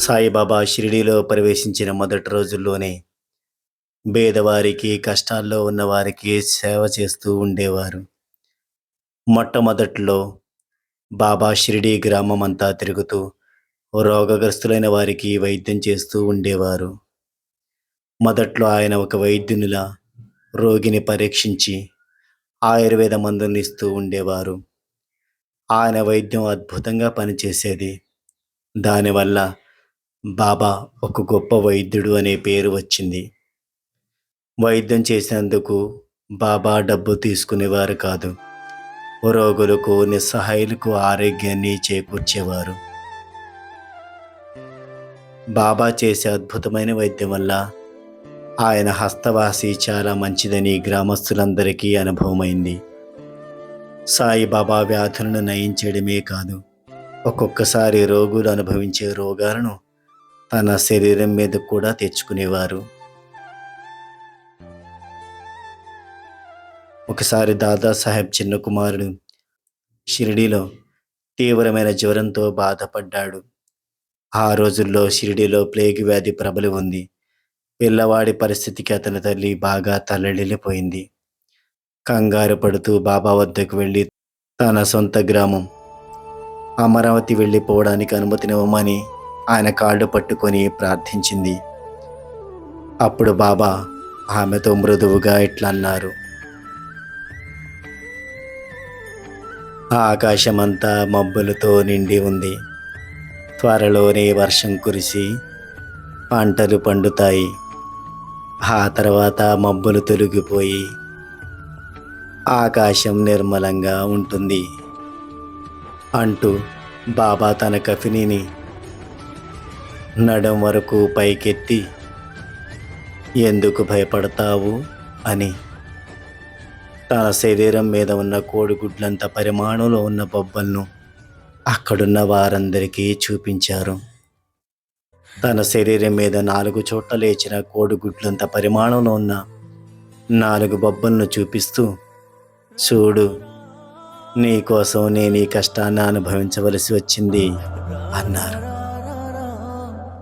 సాయిబాబా షిరిడీలో ప్రవేశించిన మొదటి రోజుల్లోనే పేదవారికి, కష్టాల్లో ఉన్నవారికి సేవ చేస్తూ ఉండేవారు. మొట్టమొదట్లో బాబా షిరిడీ గ్రామమంతా తిరుగుతూ రోగగ్రస్తులైన వారికి వైద్యం చేస్తూ ఉండేవారు. మొదట్లో ఆయన ఒక వైద్యునిలా రోగిని పరీక్షించి ఆయుర్వేద మందుల్ని ఇస్తూ ఉండేవారు. ఆయన వైద్యం అద్భుతంగా పనిచేసేది. దానివల్ల బాబా ఒక గొప్ప వైద్యుడు అనే పేరు వచ్చింది. వైద్యం చేసినందుకు బాబా డబ్బు తీసుకునేవారు కాదు. రోగులకు, నిస్సహాయులకు ఆరోగ్యాన్ని చేకూర్చేవారు. బాబా చేసే అద్భుతమైన వైద్యం వల్ల ఆయన హస్తవాసి చాలా మంచిదని గ్రామస్తులందరికీ అనుభవమైంది. సాయిబాబా వ్యాధులను నయం చేయడమే కాదు, ఒక్కొక్కసారి రోగులు అనుభవించే రోగాలను తన శరీరం మీద కూడా తెచ్చుకునేవారు. ఒకసారి దాదాసాహెబ్ చిన్న కుమారుడు షిరిడీలో తీవ్రమైన జ్వరంతో బాధపడ్డాడు. ఆ రోజుల్లో షిరిడీలో ప్లేగు వ్యాధి ప్రబలి ఉంది. పిల్లవాడి పరిస్థితికి అతని తల్లి బాగా తల్లడిల్లిపోయింది. కంగారు పడుతూ బాబా వద్దకు వెళ్ళి తన సొంత గ్రామం అమరావతి వెళ్ళిపోవడానికి అనుమతినివ్వమని ఆయన కాళ్ళు పట్టుకొని ప్రార్థించింది. అప్పుడు బాబా ఆమెతో మృదువుగా ఇట్లా అన్నారు: ఆకాశమంతా మబ్బులతో నిండి ఉంది. త్వరలోనే వర్షం కురిసి పంటలు పండుతాయి. ఆ తర్వాత మబ్బులు తొలగిపోయి ఆకాశం నిర్మలంగా ఉంటుంది అంటూ బాబా తన కఫినిని నడుం వరకు పైకెత్తి, ఎందుకు భయపడతావు అని తన శరీరం మీద ఉన్న కోడిగుడ్లంత పరిమాణంలో ఉన్న బొబ్బలను అక్కడున్న వారందరికీ చూపించారు. తన శరీరం మీద 4 చోట్ల లేచిన కోడిగుడ్లంత పరిమాణంలో ఉన్న 4 బొబ్బలను చూపిస్తూ, చూడు, నీకోసం నేను ఈ కష్టాన్ని అనుభవించవలసి వచ్చింది అన్నారు.